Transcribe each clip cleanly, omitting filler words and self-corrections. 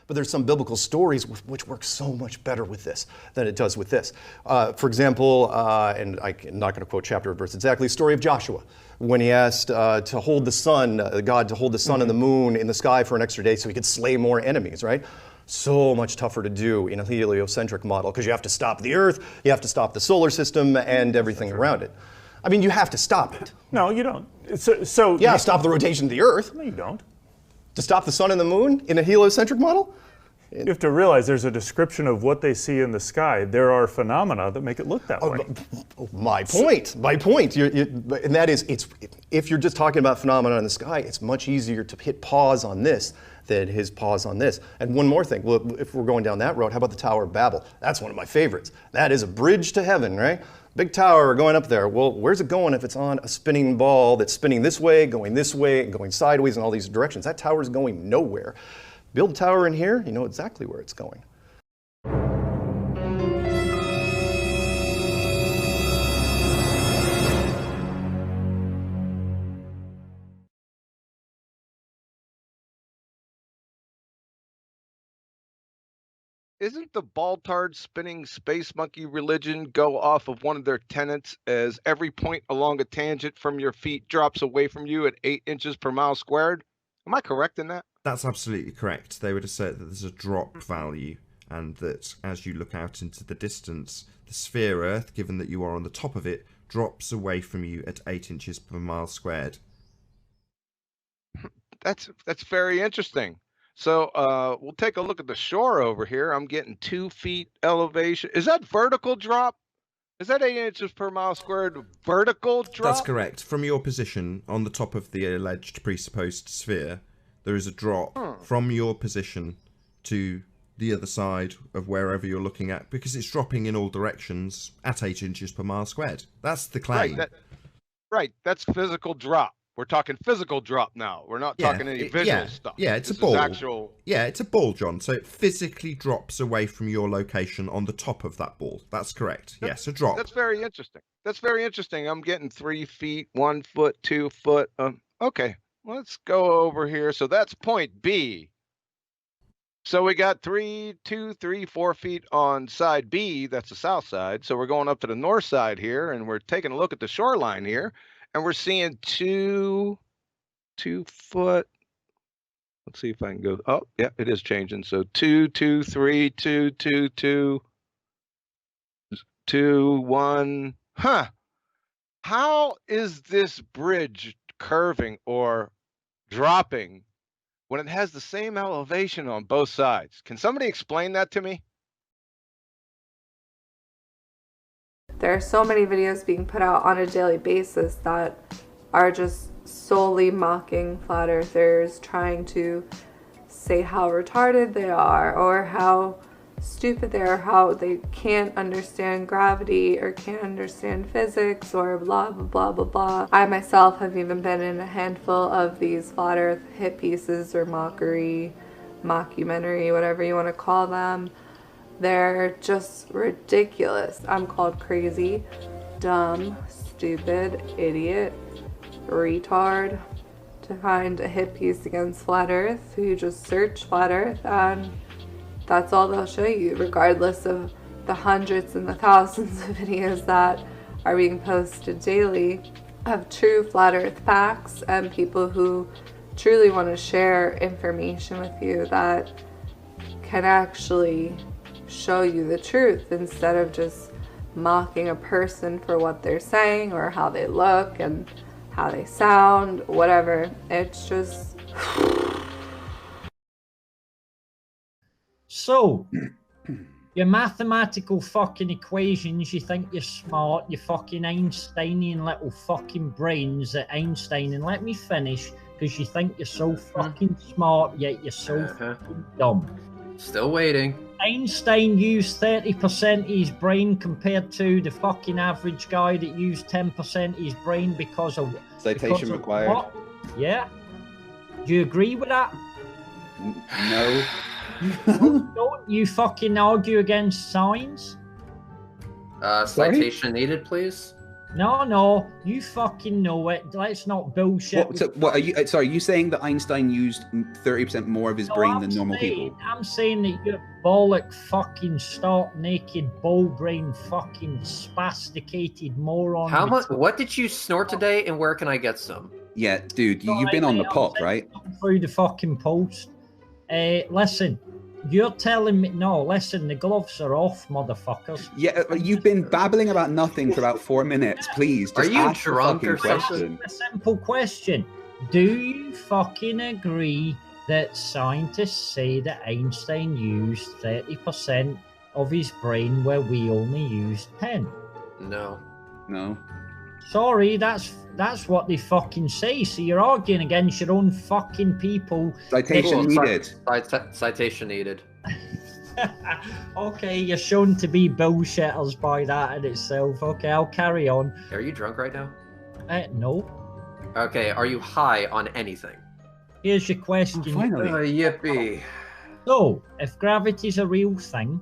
But there's some biblical stories which work so much better with this than it does with this. For example, and I'm not going to quote chapter or verse exactly, story of Joshua, when he asked to hold the sun, God to hold the sun and the moon in the sky for an extra day so he could slay more enemies, right? So much tougher to do in a heliocentric model because you have to stop the Earth, you have to stop the solar system and everything around it. I mean, you have to stop it. No, you don't. Yeah, stop the rotation of the Earth. No, you don't. To stop the sun and the moon in a heliocentric model? You have to realize there's a description of what they see in the sky. There are phenomena that make it look that way. My point. And that is, if you're just talking about phenomena in the sky, it's much easier to hit pause on this than his pause on this. And one more thing, well, if we're going down that road, how about the Tower of Babel? That's one of my favorites. That is a bridge to heaven, right? Big tower going up there. Well, where's it going if it's on a spinning ball that's spinning this way, and going sideways in all these directions? That tower's going nowhere. Build a tower in here, you know exactly where it's going. Isn't the Baltard spinning space monkey religion go off of one of their tenets as every point along a tangent from your feet drops away from you at 8 inches per mile squared? Am I correct in that? That's absolutely correct. They would assert that there's a drop value and that as you look out into the distance, the sphere Earth, given that you are on the top of it, drops away from you at 8 inches per mile squared. That's very interesting. So we'll take a look at the shore over here. I'm getting 2 feet elevation. Is that vertical drop? Is that 8 inches per mile squared vertical drop? That's correct. From your position on the top of the alleged presupposed sphere, there is a drop from your position to the other side of wherever you're looking at because it's dropping in all directions at 8 inches per mile squared. That's the claim. Right, that's physical drop. We're talking physical drop now. We're not talking any visual stuff. Yeah, it's this a ball. Actual... Yeah, it's a ball, John. So it physically drops away from your location on the top of that ball. That's correct. Yes, a drop. That's very interesting. That's very interesting. I'm getting 3 feet, 1 foot, 2 foot. Okay, let's go over here. So that's point B. So we got 3, 2, 3, 4 feet on side B. That's the south side. So we're going up to the north side here, and we're taking a look at the shoreline here. And we're seeing 2 foot. Let's see if I can go. Oh, yeah, it is changing. So 2, 2, 3, 2, 2, 2, 2, 1. Huh. How is this bridge curving or dropping when it has the same elevation on both sides? Can somebody explain that to me? There are so many videos being put out on a daily basis that are just solely mocking flat earthers, trying to say how retarded they are or how stupid they are, how they can't understand gravity or can't understand physics or blah blah blah blah blah. I myself have even been in a handful of these flat earth hit pieces or mockumentary, whatever you want to call them. They're just ridiculous. I'm called crazy, dumb, stupid, idiot, retard to find a hit piece against flat earth. You just search flat earth and that's all they'll show you, regardless of the hundreds and the thousands of videos that are being posted daily of true flat earth facts and people who truly want to share information with you that can actually show you the truth instead of just mocking a person for what they're saying or how they look and how they sound, whatever. It's just... So, your mathematical fucking equations, you think you're smart, you fucking Einsteinian little fucking brains at Einstein, and let me finish, because you think you're so fucking smart, yet you're so fucking dumb. Still waiting. Einstein used 30% of his brain compared to the fucking average guy that used 10% of his brain because of... Citation required. What? Yeah? Do you agree with that? No. Don't you fucking argue against science? Citation needed, please. No, you fucking know it. Let's not bullshit. What are you? Sorry, you saying that Einstein used 30% more of his brain than normal people? I'm saying that you're bollock fucking stark naked bull brain fucking spasticated moron. How much? What did you snort today, and where can I get some? Yeah, dude, you've been on the pop, right? Through the fucking post. Listen, you're telling me no. Listen, the gloves are off, motherfuckers. Yeah, you've been babbling about nothing for about 4 minutes. Please, just Are you ask the drunk or fucking something? question. A simple question: do you fucking agree that scientists say that Einstein used 30% of his brain where we only used 10? No. No. Sorry, that's what they fucking say. So you're arguing against your own fucking people. Citation Cool, needed. Citation needed. Okay, you're shown to be bullshitters by that in itself. Okay, I'll carry on. Are you drunk right now? No. Okay, are you high on anything? Here's your question. Finally. Yippee. So, if gravity's a real thing,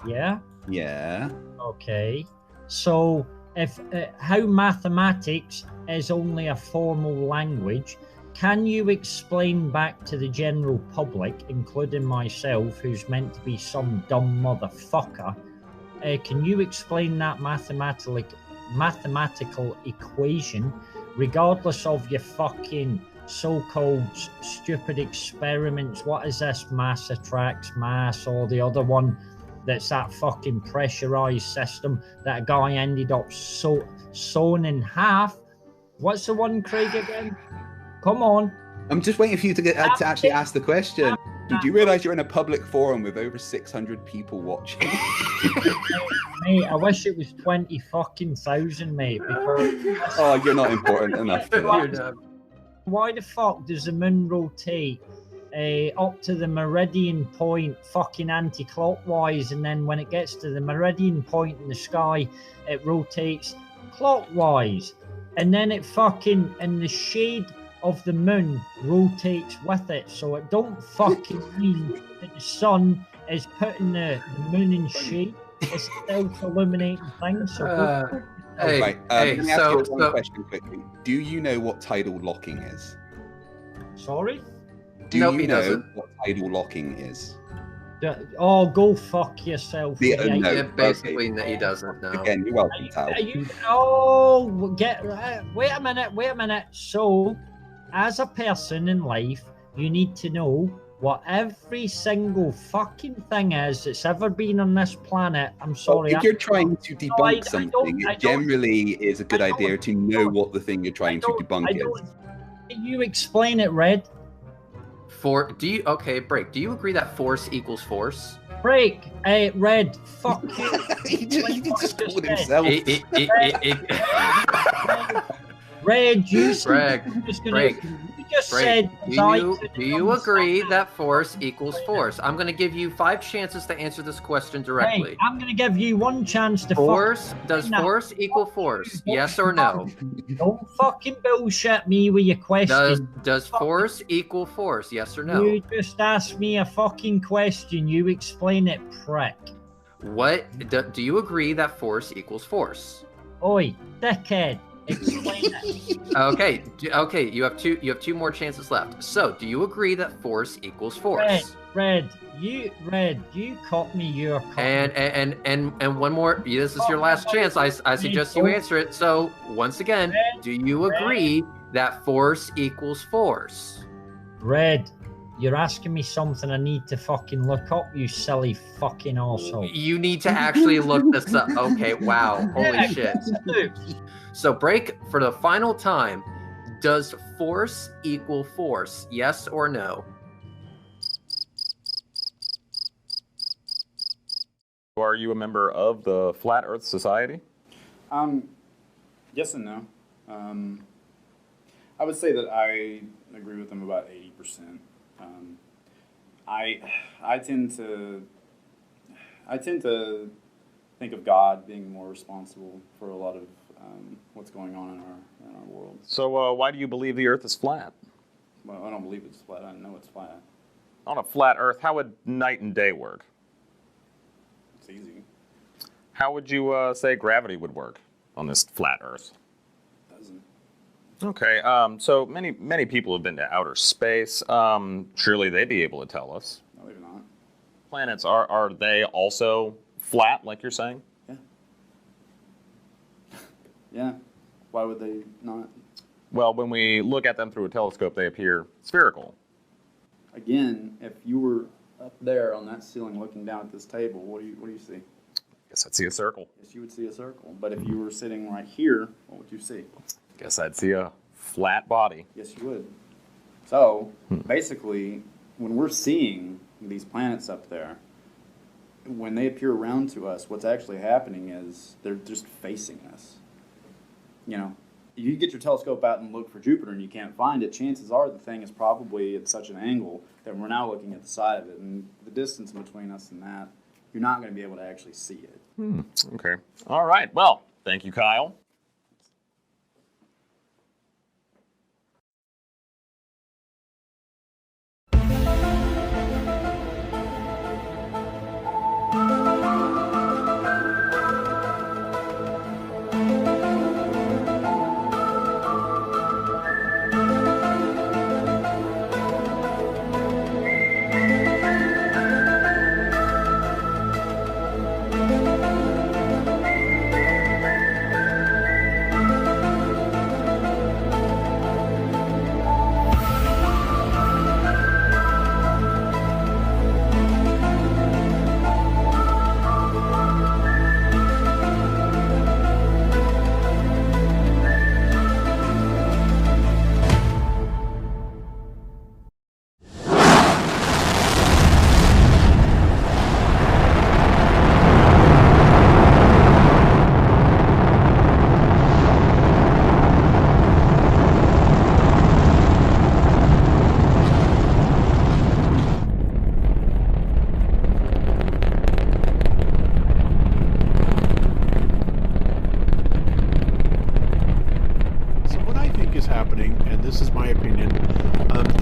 yeah? Yeah. Okay. So, if how mathematics is only a formal language, can you explain back to the general public, including myself, who's meant to be some dumb motherfucker, can you explain that mathematical equation, regardless of your fucking so-called stupid experiments? What is this? Mass attracts mass, or the other one that's that fucking pressurized system that a guy ended up sewn in half? What's the one, Craig, again? Come on. I'm just waiting for you to get to actually ask the question. Do you realize you're in a public forum with over 600 people watching? Mate, I wish it was 20 fucking thousand, mate. Because Oh, you're not important enough for You're that. not. why the fuck does the moon rotate up to the meridian point fucking anti-clockwise, and then when it gets to the meridian point in the sky, it rotates clockwise, and then it fucking in the shade of the moon rotates with it? So it don't fucking mean that the sun is putting the moon in shade. It's a self-illuminating thing. So Hey, Right, hey, let me ask you so, one so question quickly. Do you know what tidal locking is? sorry. Do Nope, you he know doesn't. what tidal locking is? Oh, go fuck yourself. Yeah, mate. no. yeah, basically, he doesn't know. Again, you're welcome, Tal. Are you, oh, wait a minute. So, as a person in life, you need to know what every single fucking thing is that's ever been on this planet. I'm sorry. If you're trying to I debunk don't- something, I it don't- generally is a good I don't- idea to know what the thing you're trying to debunk is. Can you explain it, Red? Okay, break. Do you agree that force equals force? Break. Red. Fuck you. he just called said. himself. Red, you Break. Break. You just Break. said. Do you agree that force equals force? I'm going to give you 5 chances to answer this question directly. Hey, I'm going to give you one chance to Force, does No. force equal force? Yes or no? Don't fucking bullshit me with your question. Does force equal force? Yes or no? You just asked me a fucking question. You explain it, prick. What do you agree that force equals force? Oi, dickhead. Explain it. Okay, okay. You have two more chances left. So, do you agree that force equals force? Red, you caught me. You're caught. And one more. This is your last chance. I suggest you answer it. So, once again, do you agree that force equals force? Red, you're asking me something I need to fucking look up. You silly fucking arsehole. You need to actually look this up. Okay, wow. Holy shit. So, break for the final time. Does force equal force? Yes or no? Are you a member of the Flat Earth Society? Yes and no. I would say that I agree with them about 80%. I tend to think of God being more responsible for a lot of what's going on in our world. So why do you believe the Earth is flat? Well, I don't believe it's flat. I know it's flat. On a flat Earth, how would night and day work? It's easy. How would you say gravity would work on this flat Earth? Doesn't. Okay, so many people have been to outer space. Surely they'd be able to tell us. No, they're not. Planets, are they also flat, like you're saying? Yeah. Yeah. Why would they not? Well, when we look at them through a telescope, they appear spherical. Again, if you were up there on that ceiling looking down at this table, what do you see? Guess I'd see a circle. Yes, you would see a circle. But if you were sitting right here, what would you see? Guess I'd see a flat body. Yes, you would. So, basically, when we're seeing these planets up there, when they appear around to us, what's actually happening is they're just facing us. You know, you get your telescope out and look for Jupiter and you can't find it, chances are the thing is probably at such an angle that we're now looking at the side of it. And the distance between us and that, you're not going to be able to actually see it. Okay. All right. Well, thank you, Kyle.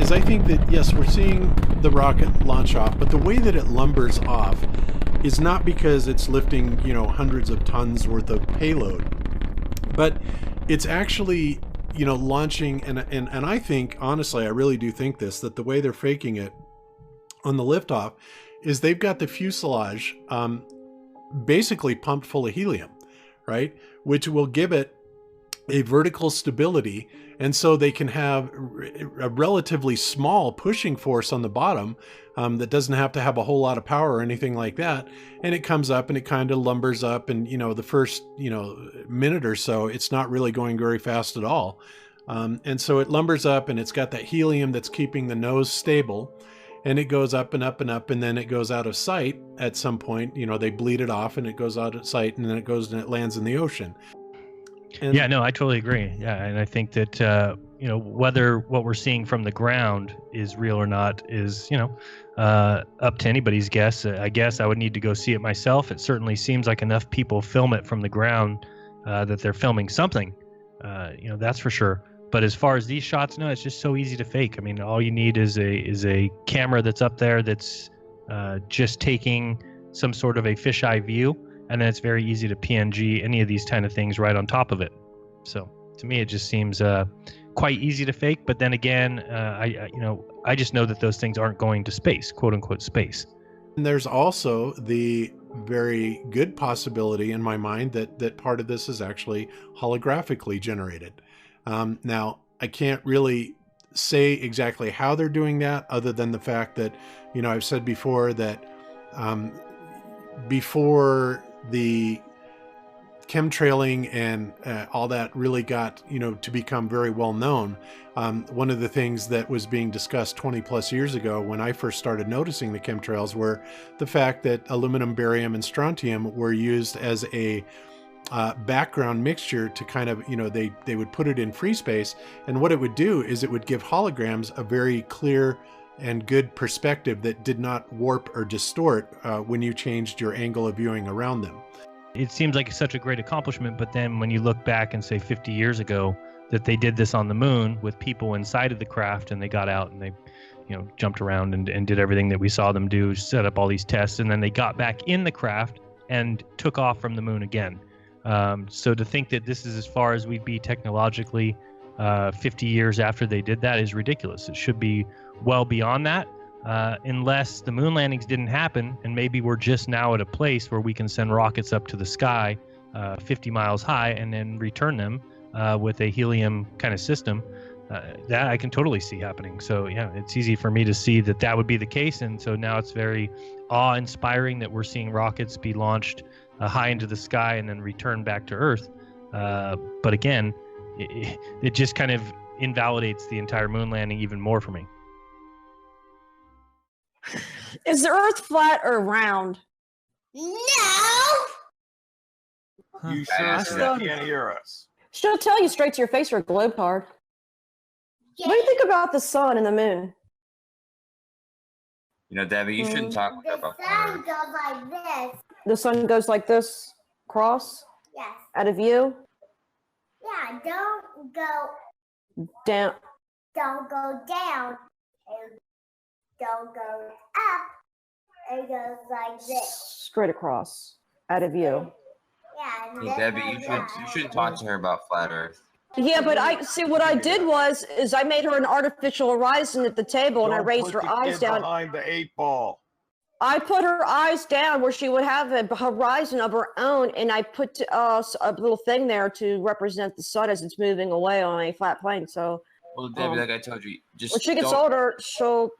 is I think that, yes, we're seeing the rocket launch off, but the way that it lumbers off is not because it's lifting, you know, hundreds of tons worth of payload, but it's actually, you know, launching, and I think, honestly, I really do think this, that the way they're faking it on the liftoff is they've got the fuselage basically pumped full of helium, right? Which will give it a vertical stability, and so they can have a relatively small pushing force on the bottom that doesn't have to have a whole lot of power or anything like that. And it comes up and it kind of lumbers up, and you know, the first, you know, minute or so, it's not really going very fast at all. And so it lumbers up, and it's got that helium that's keeping the nose stable, and it goes up and up and up, and then it goes out of sight at some point. You know, they bleed it off and it goes out of sight, and then it goes and it lands in the ocean. And yeah, no, I totally agree. Yeah, and I think that you know, whether what we're seeing from the ground is real or not is, you know, up to anybody's guess. I guess I would need to go see it myself. It certainly seems like enough people film it from the ground that they're filming something. You know, that's for sure. But as far as these shots, no, it's just so easy to fake. I mean, all you need is a camera that's up there that's just taking some sort of a fisheye view. And then it's very easy to PNG any of these kind of things right on top of it. So to me, it just seems quite easy to fake. But then again, I just know that those things aren't going to space, quote unquote space. And there's also the very good possibility in my mind that part of this is actually holographically generated. Now, I can't really say exactly how they're doing that, other than the fact that, you know, I've said before that before the chemtrailing and all that really got, you know, to become very well known, one of the things that was being discussed 20 plus years ago when I first started noticing the chemtrails were the fact that aluminum, barium, and strontium were used as a background mixture to kind of, you know, they would put it in free space, and what it would do is it would give holograms a very clear and good perspective that did not warp or distort when you changed your angle of viewing around them. It seems like such a great accomplishment, but then when you look back and say 50 years ago that they did this on the moon with people inside of the craft, and they got out and they, you know, jumped around and did everything that we saw them do, set up all these tests, and then they got back in the craft and took off from the moon again. So to think that this is as far as we'd be technologically 50 years after they did that is ridiculous. It should be well beyond that, unless the moon landings didn't happen, and maybe we're just now at a place where we can send rockets up to the sky 50 miles high and then return them with a helium kind of system. That I can totally see happening. So yeah, it's easy for me to see that that would be the case. And so now it's very awe-inspiring that we're seeing rockets be launched high into the sky and then return back to Earth. But again, it just kind of invalidates the entire moon landing even more for me. Is the Earth flat or round? No! You sure still can't hear us. She'll tell you straight to your face or a globe card. What do you think about the sun and the moon? You know, Debbie, you shouldn't talk The about sun goes like this. The sun goes like this, across, Yes. out of view, Yeah, don't go down. down. And don't go up. It goes like this. Straight across, out of view. Yeah, and Hey, then Debbie, like you that. shouldn't talk to her about flat Earth. Yeah, but I see what I did is I made her an artificial horizon at the table and I Don't raised put her the eyes kid down. behind the 8-ball. I put her eyes down where she would have a horizon of her own, and I put a little thing there to represent the sun as it's moving away on a flat plane. So, Well, Debbie, like I told you, just when she gets don't- older, she'll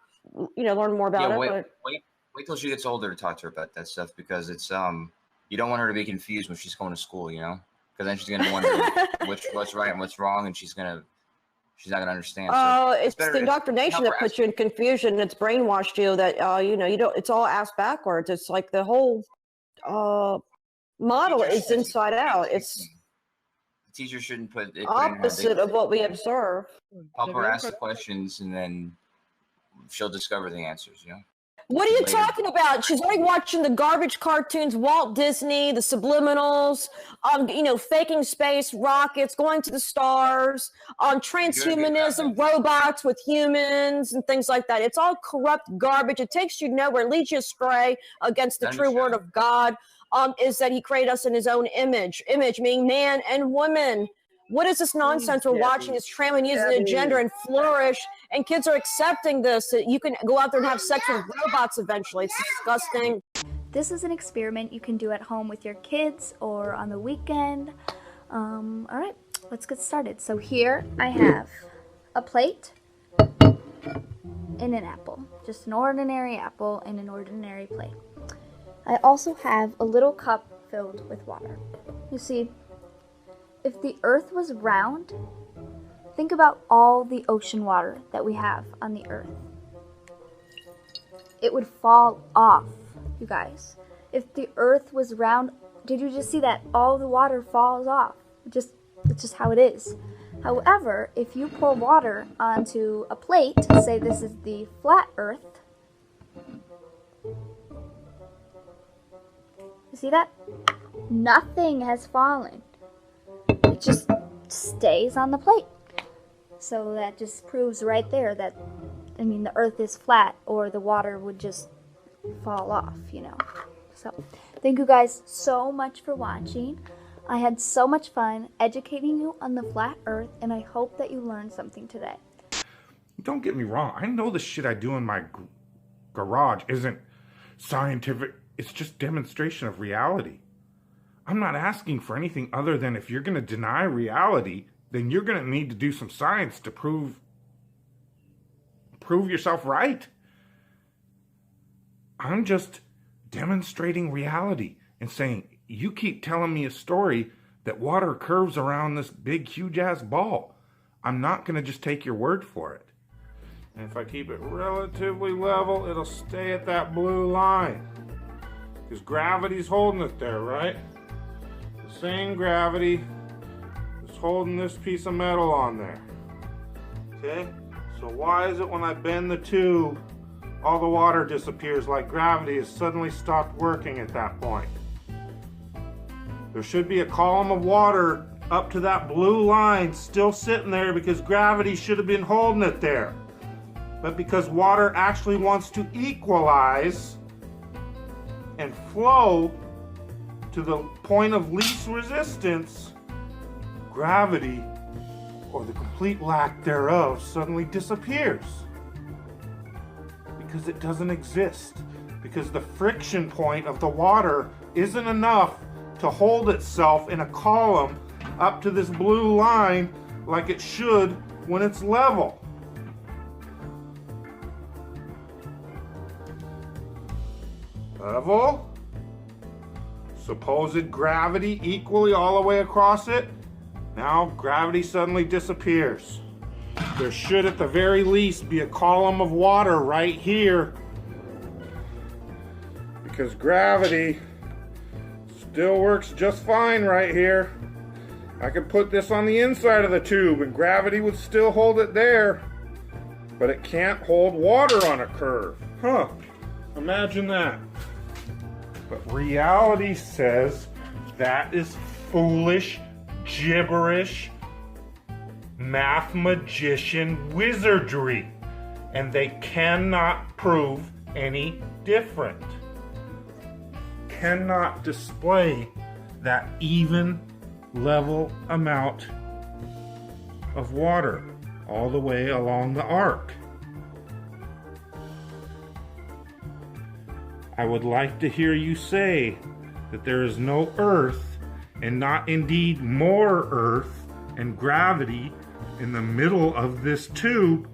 learn more about yeah, it. wait, But wait till she gets older to talk to her about that stuff, because it's you don't want her to be confused when she's going to school, you know, because then she's gonna wonder what's right and what's wrong, and she's not gonna understand. So it's better the if- indoctrination help that her puts you in confusion. It's brainwashed you that you don't. It's all ass backwards. It's like the whole model is inside out. It's The teacher shouldn't put it. opposite of what we observe. Help her ask the questions, and then she'll discover the answers. You know. What are you Later. talking about? She's already watching the garbage cartoons, Walt Disney, the subliminals, faking space, rockets, going to the stars, transhumanism, robots with humans, and things like that. It's all corrupt garbage. It takes you nowhere, it leads you astray against the true word of God, is that he created us in his own image. Image meaning man and woman. What is this nonsense we're watching? Is tramming using the gender and flourish, and kids are accepting this. That you can go out there and have sex with robots eventually. It's disgusting. This is an experiment you can do at home with your kids or on the weekend. All right, let's get started. So here I have a plate and an apple. Just an ordinary apple and an ordinary plate. I also have a little cup filled with water. You see, if the Earth was round, think about all the ocean water that we have on the Earth. It would fall off, you guys. If the Earth was round, did you just see that? All the water falls off. It's just how it is. However, if you pour water onto a plate, say this is the flat Earth, you see that? Nothing has fallen. It just stays on the plate. So that just proves right there that, the Earth is flat, or the water would just fall off, So, thank you guys so much for watching. I had so much fun educating you on the flat Earth, and I hope that you learned something today. Don't get me wrong. I know the shit I do in my garage isn't scientific. It's just demonstration of reality. I'm not asking for anything other than if you're going to deny reality, then you're going to need to do some science to prove yourself right. I'm just demonstrating reality and saying, you keep telling me a story that water curves around this big, huge ass ball. I'm not going to just take your word for it. And if I keep it relatively level, it'll stay at that blue line. Because gravity's holding it there, right? The same gravity is holding this piece of metal on there. Okay? So why is it when I bend the tube, all the water disappears like gravity has suddenly stopped working at that point? There should be a column of water up to that blue line still sitting there because gravity should have been holding it there. But because water actually wants to equalize and flow to the point of least resistance, gravity, or the complete lack thereof, suddenly disappears. Because it doesn't exist. Because the friction point of the water isn't enough to hold itself in a column up to this blue line like it should when it's level. Level. Supposed gravity equally all the way across it. Now gravity suddenly disappears. There should at the very least be a column of water right here, because gravity still works just fine right here. I could put this on the inside of the tube and gravity would still hold it there, but it can't hold water on a curve. Huh, imagine that. But reality says that is foolish, gibberish, math magician wizardry, and they cannot prove any different. Cannot display that even level amount of water all the way along the arc. I would like to hear you say that there is no Earth, and not indeed more Earth and gravity in the middle of this tube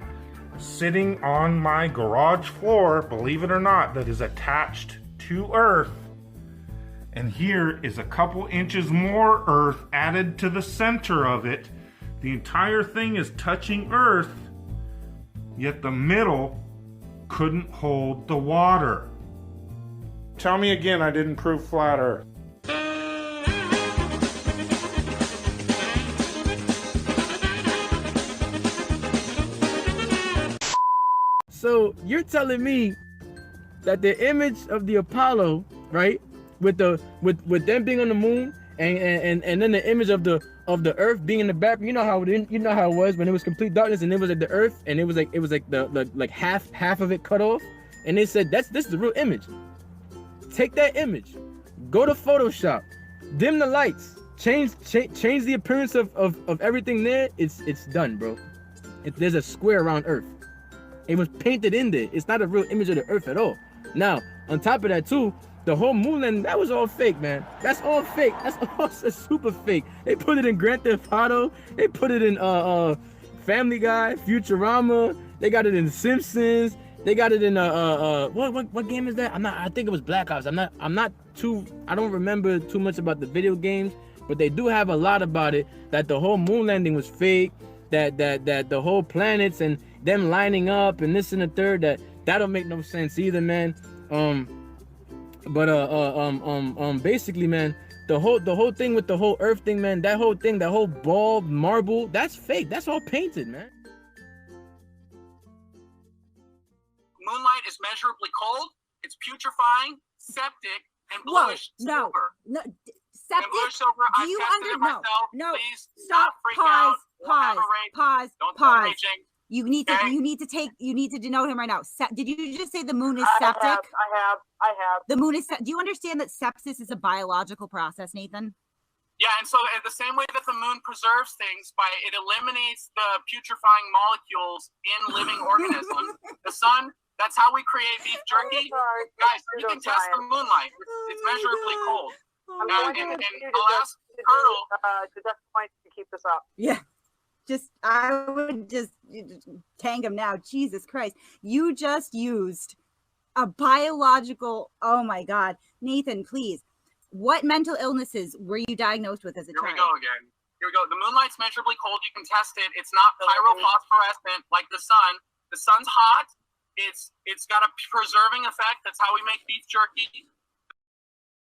sitting on my garage floor, believe it or not, that is attached to Earth. And here is a couple inches more Earth added to the center of it. The entire thing is touching Earth, yet the middle couldn't hold the water. Tell me again I didn't prove flat Earth. So you're telling me that the image of the Apollo, right, with them being on the moon, and then the image of the Earth being in the background, you know how it was when it was complete darkness and it was like the Earth and it was like the like half of it cut off, and they said this is the real image. Take that image, go to Photoshop, dim the lights, change the appearance of everything there. It's done, bro. There's a square around Earth. It was painted in there. It's not a real image of the Earth at all. Now, on top of that too, the whole moon landing, that was all fake, man. That's all fake. That's all super fake. They put it in Grand Theft Auto. They put it in Family Guy, Futurama. They got it in Simpsons. They got it in what game is that? I think it was Black Ops. I don't remember too much about the video games, but they do have a lot about it, that the whole moon landing was fake, that the whole planets and them lining up and this and the third, that don't make no sense either, man. Basically, man, the whole thing with the whole Earth thing, man, that whole ball marble, that's fake. That's all painted, man. Moonlight is measurably cold, it's putrefying, septic, and bluish silver. No, And septic. bluish silver, Do I've you tested it myself. No, Please stop. not freak Pause. out. Won't have a rate. Pause. Don't start Pause. raging. You need to denote him right now. Did you just say the moon is septic? I have. The moon is. Do you understand that sepsis is a biological process, Nathan? Yeah, and so in the same way that the moon preserves things by it eliminates the putrefying molecules in living organisms, the sun, that's how we create beef jerky. Guys, you can test the moonlight. It's measurably cold. And I'll ask Colonel to just point to keep this up. Yeah. I would just tang him now. Jesus Christ. You just used a biological, oh my God. Nathan, please. What mental illnesses were you diagnosed with as a child? Here we go again. Here we go. The moonlight's measurably cold. You can test it. It's not pyrophosphorescent like the sun. The sun's hot. It's got a preserving effect. That's how we make beef jerky.